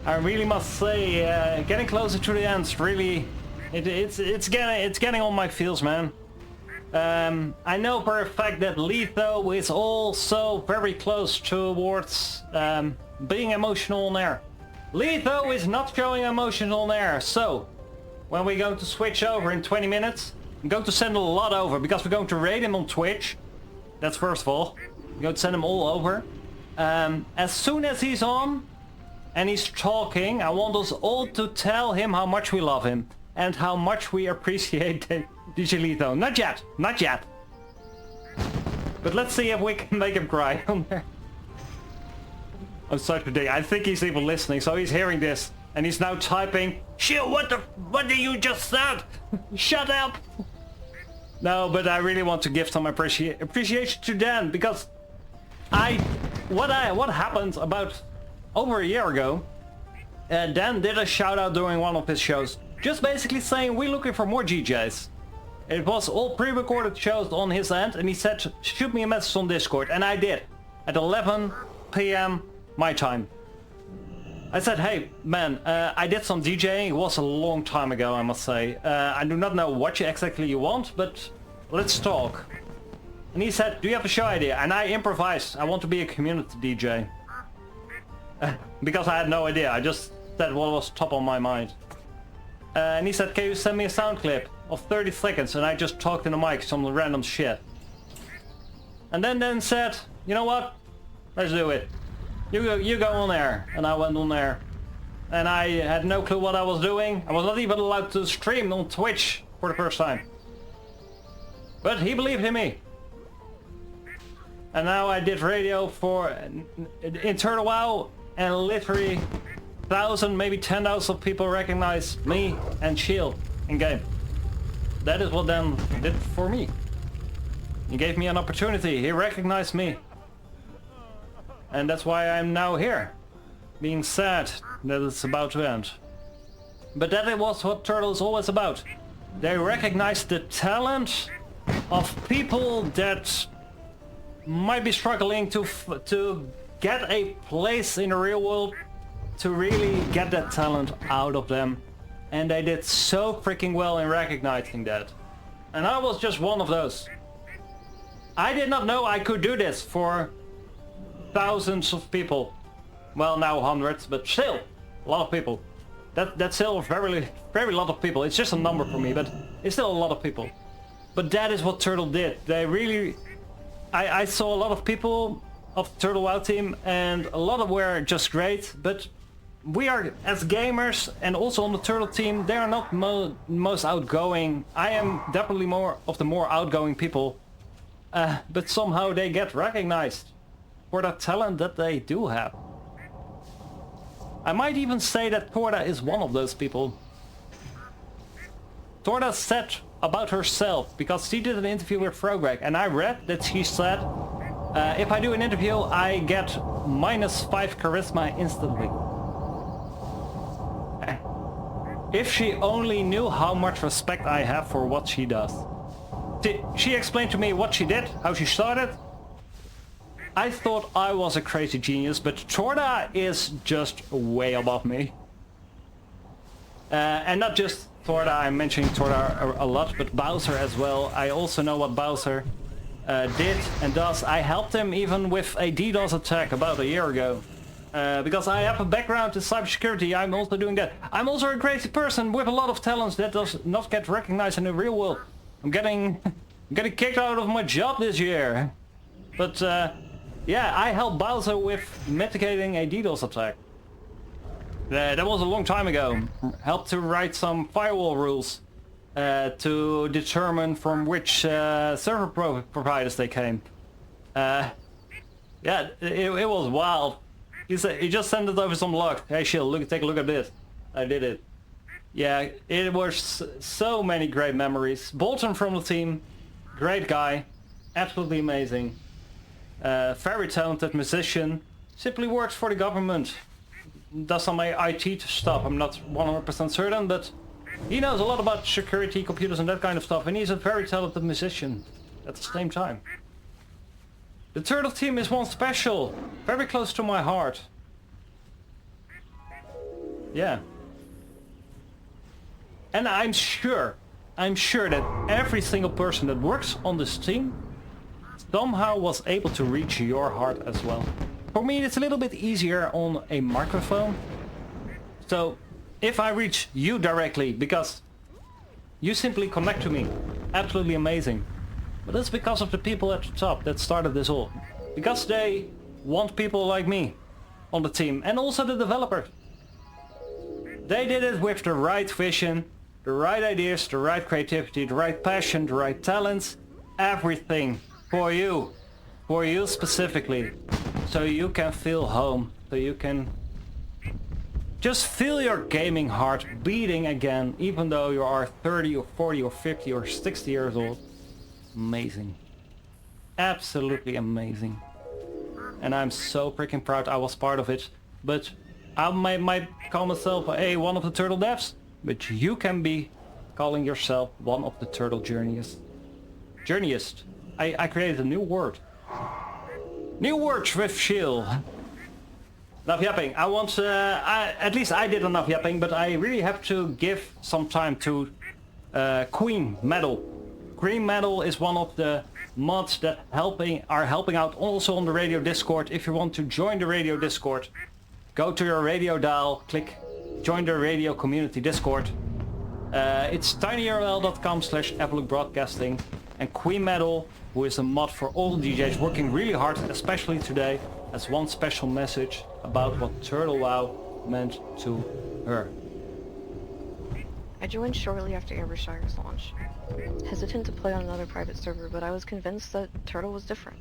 I really must say, getting closer to the end, really, it's getting on my feels, man. I know for a fact that Letho is also very close towards being emotional on air. Letho is not showing emotion on air, so when we're going to switch over in 20 minutes, I'm going to send a lot over because we're going to raid him on Twitch. That's first of all. I'm going to send him all over. As soon as he's on and he's talking, I want us all to tell him how much we love him and how much we appreciate DJ Letho. Not yet, not yet. But let's see if we can make him cry on there. I'm such a dick. I think he's even listening, so he's hearing this. And he's now typing, Sheal, what did you just said? Shut up! No, but I really want to give some appreciation to Dan, because what happened about over a year ago, Dan did a shout out during one of his shows, just basically saying we're looking for more GJs. It was all pre-recorded shows on his end, and he said shoot me a message on Discord, and I did at 11 PM my time. I said, hey man, I did some DJing. It was a long time ago, I must say. I do not know what exactly you want, but let's talk. And he said, do you have a show idea? And I improvised. I want to be a community DJ. Because I had no idea. I just said what was top on my mind. And he said, can you send me a sound clip of 30 seconds? And I just talked in the mic some random shit. And then said, you know what? Let's do it. You go on there. And I went on there. And I had no clue what I was doing. I was not even allowed to stream on Twitch for the first time. But he believed in me. And now I did radio for in Turtle WoW, and literally 1,000, maybe 10,000 people recognize me and Sheal in game. That is what Dan did for me. He gave me an opportunity. He recognized me. And that's why I'm now here, being sad that it's about to end. But that was what Turtle is always about. They recognize the talent of people that might be struggling to get a place in the real world, to really get that talent out of them. And they did so freaking well in recognizing that. And I was just one of those. I did not know I could do this for thousands of people. Well, now hundreds, but still a lot of people. That's still a very lot of people. It's just a number for me, but it's still a lot of people. But that is what Turtle did. They really... I saw a lot of people of the Turtle WoW team, and a lot of were just great, but we are, as gamers, and also on the Turtle team, they are not most outgoing. I am definitely more of the more outgoing people, but somehow they get recognized for the talent that they do have. I might even say that Torda is one of those people. Torda said about herself, because she did an interview with Frogreg, and I read that she said, if I do an interview, I get -5 charisma instantly. If she only knew how much respect I have for what she does. She explained to me what she did, how she started. I thought I was a crazy genius, but Torda is just way above me. And not just Torda, I'm mentioning Torda a lot, but Bowser as well. I also know what Bowser did and does. I helped him even with a DDoS attack about a year ago. Because I have a background in cybersecurity, I'm also doing that. I'm also a crazy person with a lot of talents that does not get recognized in the real world. I'm getting kicked out of my job this year. But yeah, I helped Bowser with mitigating a DDoS attack. That was a long time ago. Helped to write some firewall rules to determine from which server providers they came. Yeah, it was wild. He just sent it over some luck. Hey Sheal, take a look at this. I did it. Yeah, it was so many great memories. Bolton from the team, great guy, absolutely amazing. Very talented musician, simply works for the government. Does some IT stuff, I'm not 100% certain, but he knows a lot about security, computers and that kind of stuff, and he's a very talented musician at the same time. The Turtle team is one special, very close to my heart. Yeah. And I'm sure that every single person that works on this team somehow was able to reach your heart as well. For me, it's a little bit easier on a microphone. So if I reach you directly, because you simply connect to me, absolutely amazing. But that's because of the people at the top that started this all. Because they want people like me on the team, and also the developers. They did it with the right vision, the right ideas, the right creativity, the right passion, the right talents, everything for you specifically, so you can feel home, so you can just feel your gaming heart beating again, even though you are 30 or 40 or 50 or 60 years old. Amazing. Absolutely amazing. And I'm so freaking proud I was part of it. But I might call myself one of the turtle devs, but you can be calling yourself one of the turtle journeyist. I created a new word. New words with Sheal. Enough yapping. At least I did enough yapping, but I really have to give some time to Queen Metal. Queen Metal is one of the mods that are helping out also on the radio Discord. If you want to join the radio Discord, go to your radio dial, click join the radio community Discord. It's tinyurl.com/evolucbroadcasting, and Queen Metal, who is a mod for all the DJs, working really hard, especially today, has one special message about what Turtle WoW meant to her. I joined shortly after Ambershire's launch. Hesitant to play on another private server, but I was convinced that Turtle was different.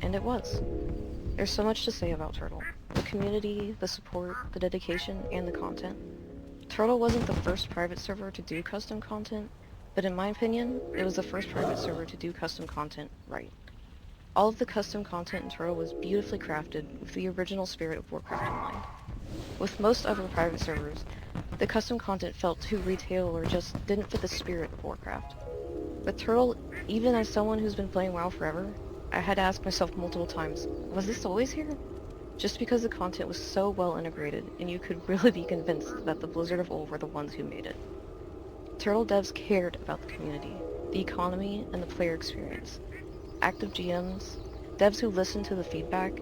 And it was. There's so much to say about Turtle. The community, the support, the dedication, and the content. Turtle wasn't the first private server to do custom content, but in my opinion, it was the first private server to do custom content right. All of the custom content in Turtle was beautifully crafted with the original spirit of Warcraft in mind. With most other private servers, the custom content felt too retail or just didn't fit the spirit of Warcraft. With Turtle, even as someone who's been playing WoW forever, I had to ask myself multiple times, was this always here? Just because the content was so well integrated, and you could really be convinced that the Blizzard of old were the ones who made it. Turtle devs cared about the community, the economy, and the player experience. Active GMs, devs who listened to the feedback,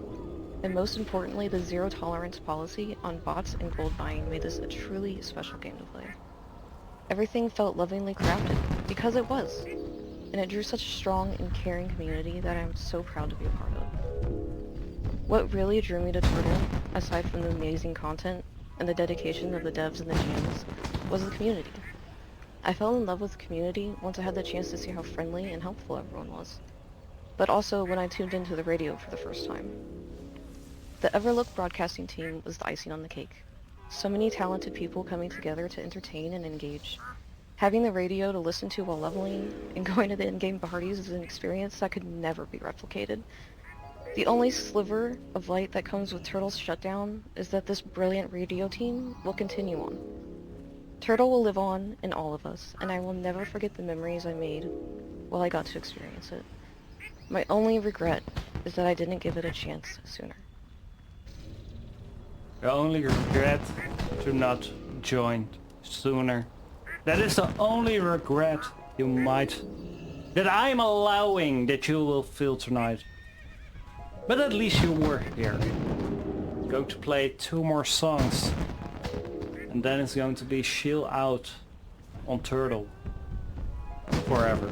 and most importantly, the zero-tolerance policy on bots and gold buying made this a truly special game to play. Everything felt lovingly crafted, because it was, and it drew such a strong and caring community that I am so proud to be a part of. What really drew me to Turtle, aside from the amazing content and the dedication of the devs and the GMs, was the community. I fell in love with the community once I had the chance to see how friendly and helpful everyone was, but also when I tuned into the radio for the first time. The Everlook broadcasting team was the icing on the cake. So many talented people coming together to entertain and engage. Having the radio to listen to while leveling and going to the in-game parties is an experience that could never be replicated. The only sliver of light that comes with Turtle's shutdown is that this brilliant radio team will continue on. Turtle will live on in all of us, and I will never forget the memories I made while I got to experience it. My only regret is that I didn't give it a chance sooner. Your only regret to not join sooner. That is the only regret that I'm allowing that you will feel tonight. But at least you were here. I'm going to play 2 more songs. And then it's going to be Sheal out on Turtle. Forever.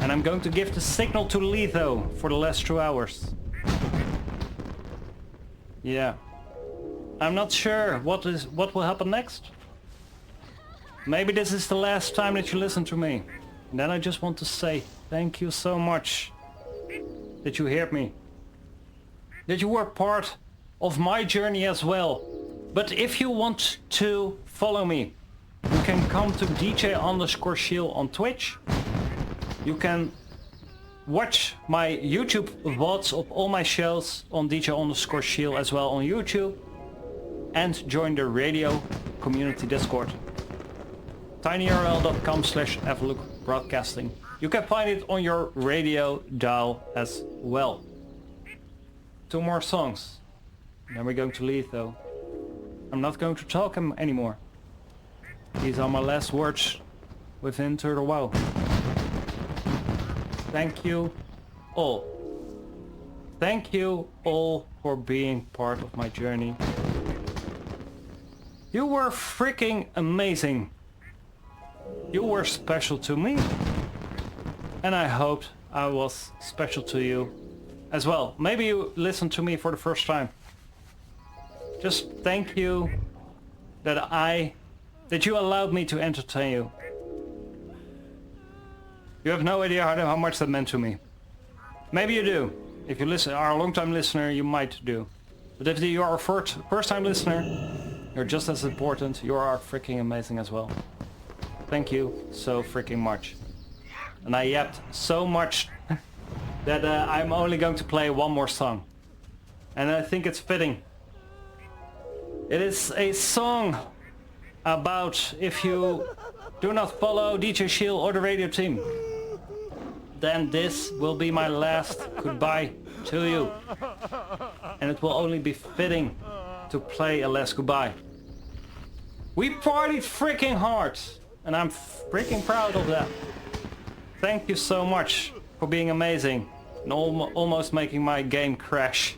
And I'm going to give the signal to Letho for the last 2 hours. Yeah. I'm not sure what will happen next. Maybe this is the last time that you listen to me. And then I just want to say thank you so much that you heard me. That you were part of my journey as well. But if you want to follow me, you can come to DJ_Sheal on Twitch. You can watch my YouTube VODs of all my shows on DJ_Sheal as well on YouTube. And join the radio community Discord. tinyurl.com/evolucbroadcasting. You can find it on your radio dial as well. 2 more songs. Then we're going to leave though. I'm not going to talk him anymore. These are my last words within Turtle WoW. Thank you all. Thank you all for being part of my journey. You were freaking amazing. You were special to me. And I hoped I was special to you as well. Maybe you listened to me for the first time. Just thank you that you allowed me to entertain you. You have no idea how much that meant to me. Maybe you do. If you are a long-time listener, you might do. But if you are a first-time listener, you're just as important. You are freaking amazing as well. Thank you so freaking much. And I yapped so much that I'm only going to play one more song. And I think it's fitting. It is a song about if you do not follow DJ Sheal or the radio team, then this will be my last goodbye to you. And it will only be fitting to play a last goodbye. We partied freaking hard, and I'm freaking proud of that. Thank you so much for being amazing and almost making my game crash.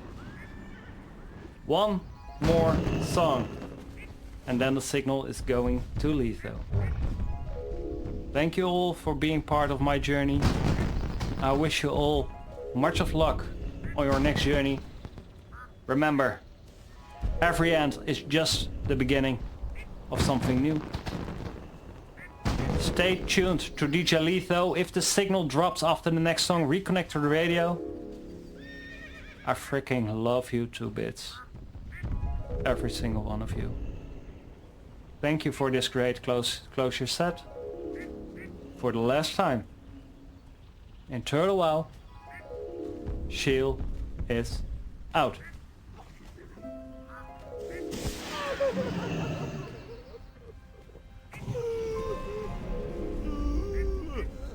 One more song, and then the signal is going to lethal. Thank you all for being part of my journey. I wish you all much of luck on your next journey. Remember, every end is just the beginning of something new. Stay tuned to DJ Letho. If the signal drops after the next song, reconnect to the radio. I freaking love you to bits. Every single one of you. Thank you for this great closure set. For the last time. In Turtle WoW, Sheal is out.